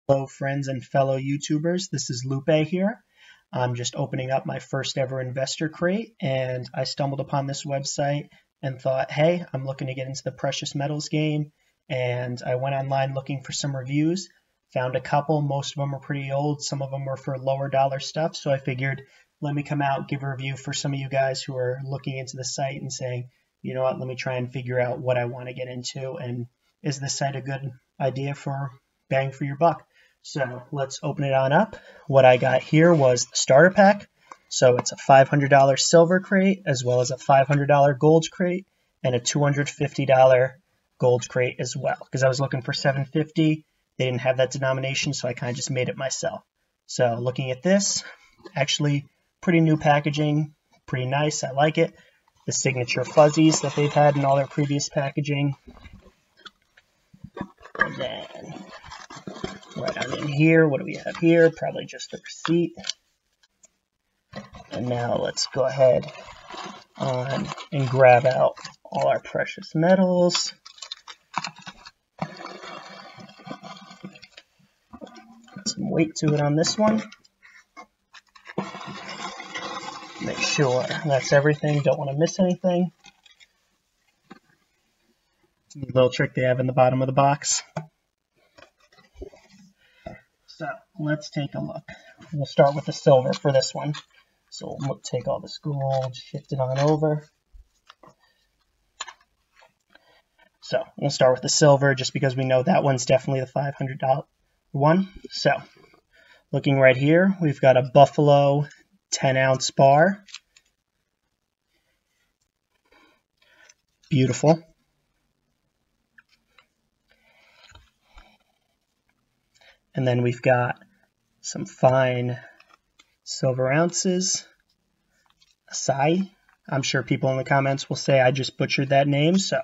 Hello friends and fellow YouTubers, this is Lupe here. I'm just opening up my first ever investor crate and I stumbled upon this website and thought, hey, I'm looking to get into the precious metals game, and I went online looking for some reviews, found a couple. Most of them are pretty old, some of them were for lower dollar stuff, so I figured let me come out, give a review for some of you guys who are looking into the site and saying, you know what, let me try and figure out what I want to get into, and is this site a good idea for bang for your buck? So let's open it on up. What I got here was the starter pack. So it's a $500 silver crate, as well as a $500 gold crate, and a $250 gold crate as well. Because I was looking for $750, they didn't have that denomination, so I kind of just made it myself. So looking at this, actually pretty new packaging, pretty nice. I like it. The signature fuzzies that they've had in all their previous packaging. And then right on in here, what do we have here? Probably just the receipt. And now let's go ahead on and grab out all our precious metals. Put some weight to it on this one. Make sure that's everything. Don't want to miss anything. Little trick they have in the bottom of the box. So let's take a look. We'll start with the silver for this one. So we'll take all this gold, shift it on over. So we'll start with the silver just because we know that one's definitely the $500 one. So looking right here, we've got a Buffalo 10-ounce bar. Beautiful. And then we've got some fine silver ounces. Acai. I'm sure people in the comments will say I just butchered that name, so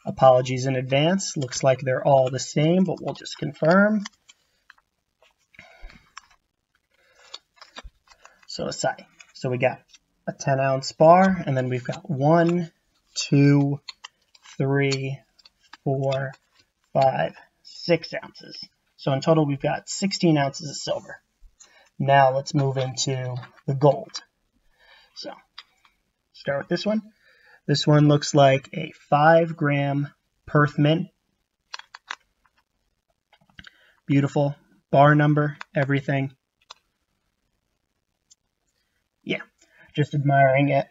apologies in advance. Looks like they're all the same, but we'll just confirm. So Acai. So we got a 10-ounce bar, and then we've got 1, 2, 3, 4, 5, 6 ounces. So in total, we've got 16 ounces of silver. Now let's move into the gold. So start with this one. This one looks like a 5-gram Perth mint. Beautiful. Bar number, everything. Yeah, just admiring it.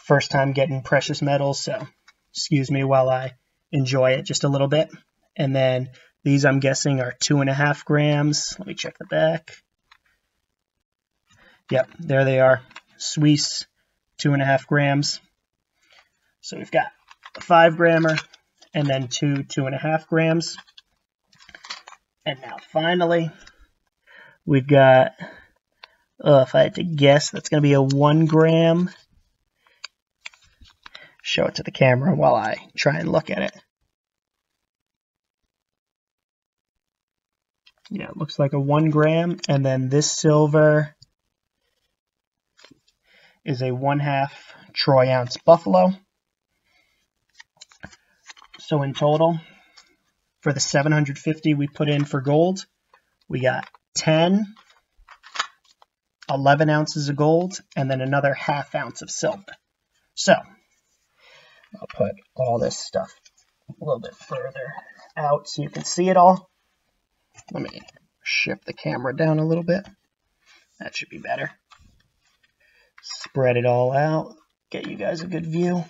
First time getting precious metals, so excuse me while I enjoy it just a little bit. And then these, I'm guessing, are 2.5 grams. Let me check the back. Yep, there they are. Swiss, 2.5 grams. So we've got a 5-grammer and then 2.5 grams. And now finally, we've got, if I had to guess, that's going to be a 1 gram. Show it to the camera while I try and look at it. Yeah, it looks like a 1 gram, and then this silver is a 1/2 troy ounce buffalo. So in total, for the 750 we put in for gold, we got 10, 11 ounces of gold, and then another 1/2 ounce of silver. So I'll put all this stuff a little bit further out so you can see it all. Let me shift the camera down a little bit. That should be better. Spread it all out, get you guys a good view.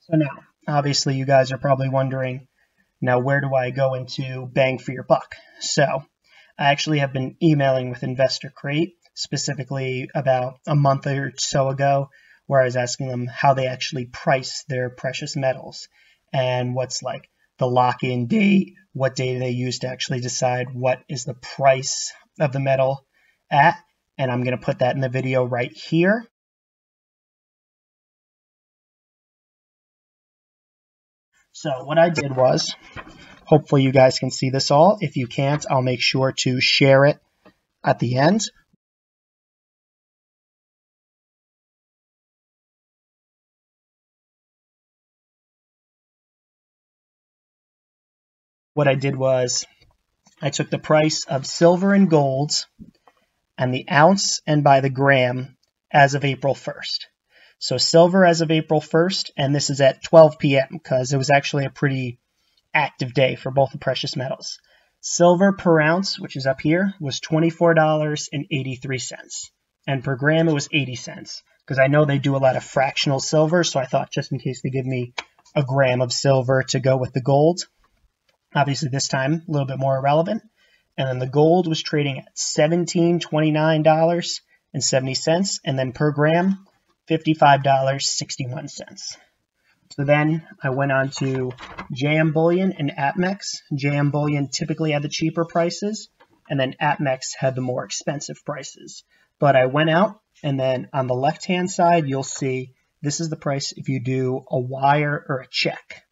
So now, obviously you guys are probably wondering, now where do I go into bang for your buck? So I actually have been emailing with Investor Crate, specifically about a month or so ago, where I was asking them how they actually price their precious metals and what's like the lock-in date, what date they use to actually decide what is the price of the metal at, and I'm going to put that in the video right here. So what I did was, hopefully you guys can see this all. If you can't, I'll make sure to share it at the end. what I did was I took the price of silver and gold and the ounce and by the gram as of April 1st. So silver as of April 1st, and this is at 12 p.m. because it was actually a pretty active day for both the precious metals. Silver per ounce, which is up here, was $24.83. And per gram, it was 80 cents. Because I know they do a lot of fractional silver, so I thought just in case they give me a gram of silver to go with the gold. Obviously, this time, a little bit more irrelevant. And then the gold was trading at $1729.70. And then per gram, $55.61. So then I went on to JM Bullion and APMEX. JM Bullion typically had the cheaper prices, and then APMEX had the more expensive prices. But I went out, and then on the left-hand side, you'll see this is the price if you do a wire or a check.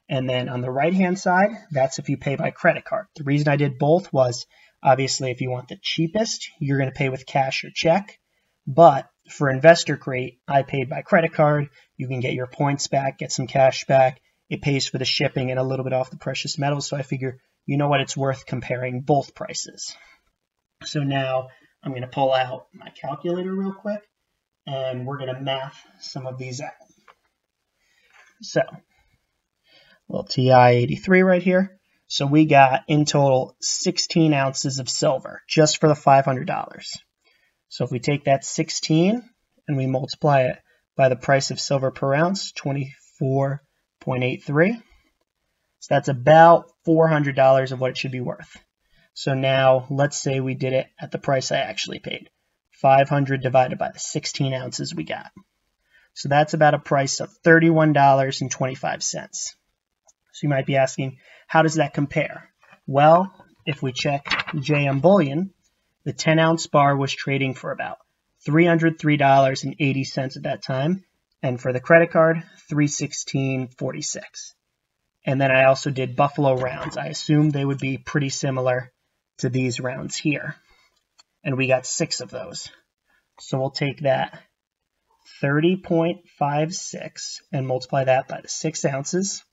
And then on the right-hand side, that's if you pay by credit card. The reason I did both was, obviously, if you want the cheapest, you're going to pay with cash or check. But for Investor Crate, I paid by credit card. You can get your points back, get some cash back. It pays for the shipping and a little bit off the precious metals. So I figure, you know what, it's worth comparing both prices. So now I'm going to pull out my calculator real quick, and we're going to math some of these out. So, little TI-83 right here. So we got in total 16 ounces of silver just for the $500. So if we take that 16 and we multiply it by the price of silver per ounce, 24.83. So that's about $400 of what it should be worth. So now let's say we did it at the price I actually paid. 500 divided by the 16 ounces we got. So that's about a price of $31.25. So you might be asking, how does that compare? Well, if we check JM Bullion, the 10-ounce bar was trading for about $303.80 at that time, and for the credit card, $316.46. And then I also did Buffalo rounds. I assumed they would be pretty similar to these rounds here, and we got 6 of those. So we'll take that 30.56 and multiply that by the 6 ounces,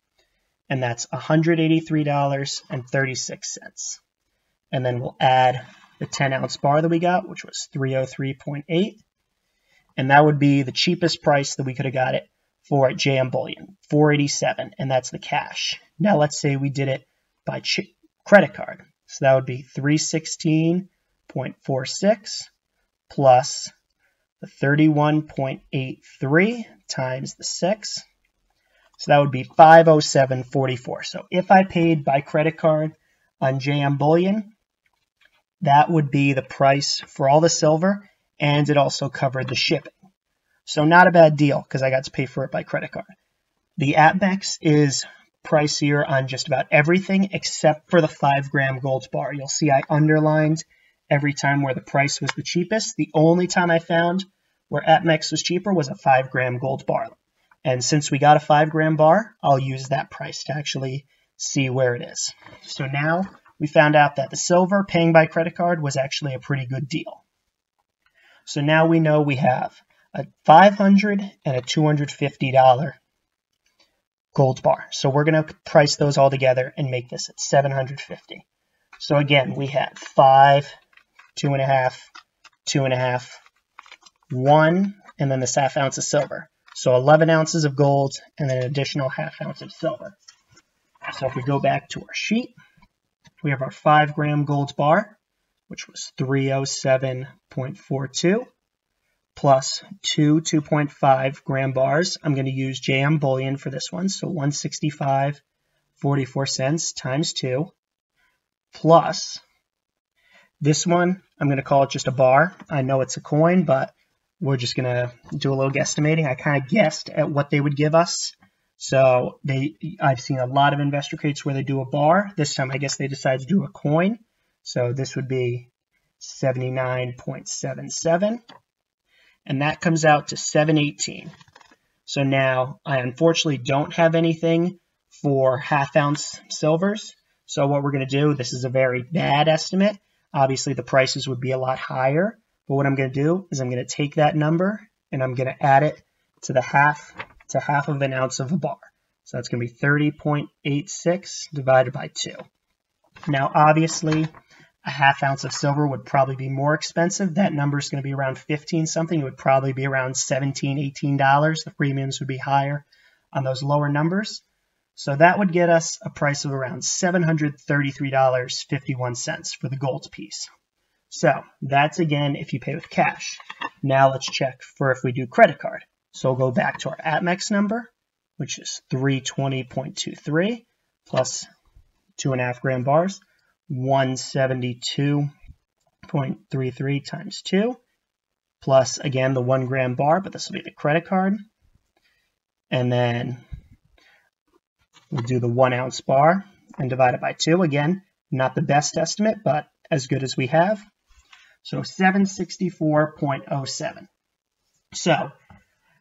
and that's $183.36. And then we'll add the 10-ounce bar that we got, which was 303.8, and that would be the cheapest price that we could have got it for at JM Bullion, $487, and that's the cash. Now let's say we did it by credit card, so that would be $316.46 plus the 31.83 times the 6, so that would be $507.44. So if I paid by credit card on JM Bullion, that would be the price for all the silver, and it also covered the shipping. So not a bad deal because I got to pay for it by credit card. The APMEX is pricier on just about everything except for the 5-gram gold bar. You'll see I underlined every time where the price was the cheapest. The only time I found where APMEX was cheaper was a 5-gram gold bar. And since we got a 5-gram bar, I'll use that price to actually see where it is. So now we found out that the silver paying by credit card was actually a pretty good deal. So now we know we have a $500 and a $250 gold bar. So we're going to price those all together and make this at $750. So again, we had 5, 2.5, 2.5, 1, and then this ½ ounce of silver. So 11 ounces of gold and then an additional ½ ounce of silver. So if we go back to our sheet, we have our 5-gram gold bar, which was 307.42, plus 2 2.5-gram bars. I'm going to use JM Bullion for this one, so 165.44 times 2, plus this one, I'm going to call it just a bar. I know it's a coin, but we're just going to do a little guesstimating. I kind of guessed at what they would give us. So I've seen a lot of investor crates where they do a bar. This time I guess they decided to do a coin. So this would be 79.77. And that comes out to 718. So now I unfortunately don't have anything for ½ ounce silvers. So what we're going to do, this is a very bad estimate. Obviously the prices would be a lot higher. But what I'm going to do is I'm going to take that number and I'm going to add it to the half of an ounce of a bar. So that's going to be 30.86 divided by 2. Now, obviously, a half ounce of silver would probably be more expensive. That number is going to be around 15 something. It would probably be around $17, $18. The premiums would be higher on those lower numbers. So that would get us a price of around $733.51 for the gold piece. So that's, again, if you pay with cash. Now let's check for if we do credit card. So we'll go back to our APMEX number, which is 320.23 plus 2.5 gram bars, 172.33 times 2, plus, again, the 1 gram bar, but this will be the credit card. And then we'll do the 1 ounce bar and divide it by 2. Again, not the best estimate, but as good as we have. So 764.07. So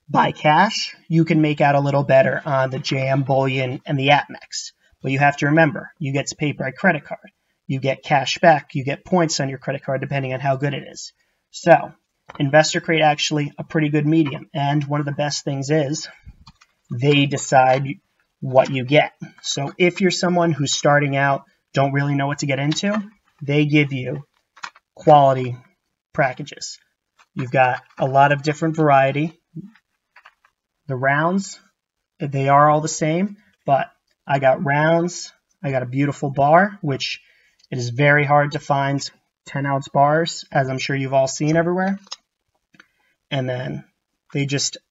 by cash, you can make out a little better on the JM Bullion and the APMEX. But you have to remember, you get to pay by credit card. You get cash back. You get points on your credit card depending on how good it is. So Investor Crate actually a pretty good medium. And one of the best things is they decide what you get. So if you're someone who's starting out, don't really know what to get into, they give you quality packages. You've got a lot of different variety. The rounds, they are all the same, but I got rounds. I got a beautiful bar, which it is very hard to find 10 ounce bars, as I'm sure you've all seen everywhere. And then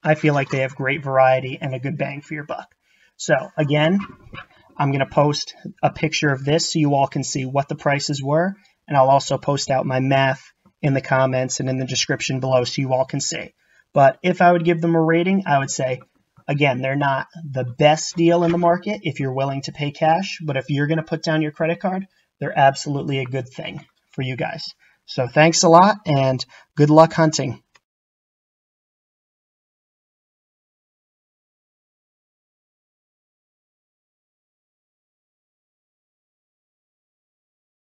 I feel like they have great variety and a good bang for your buck. So again, I'm going to post a picture of this so you all can see what the prices were. And I'll also post out my math in the comments and in the description below so you all can see. But if I would give them a rating, I would say, again, they're not the best deal in the market if you're willing to pay cash. But if you're going to put down your credit card, they're absolutely a good thing for you guys. So thanks a lot and good luck hunting.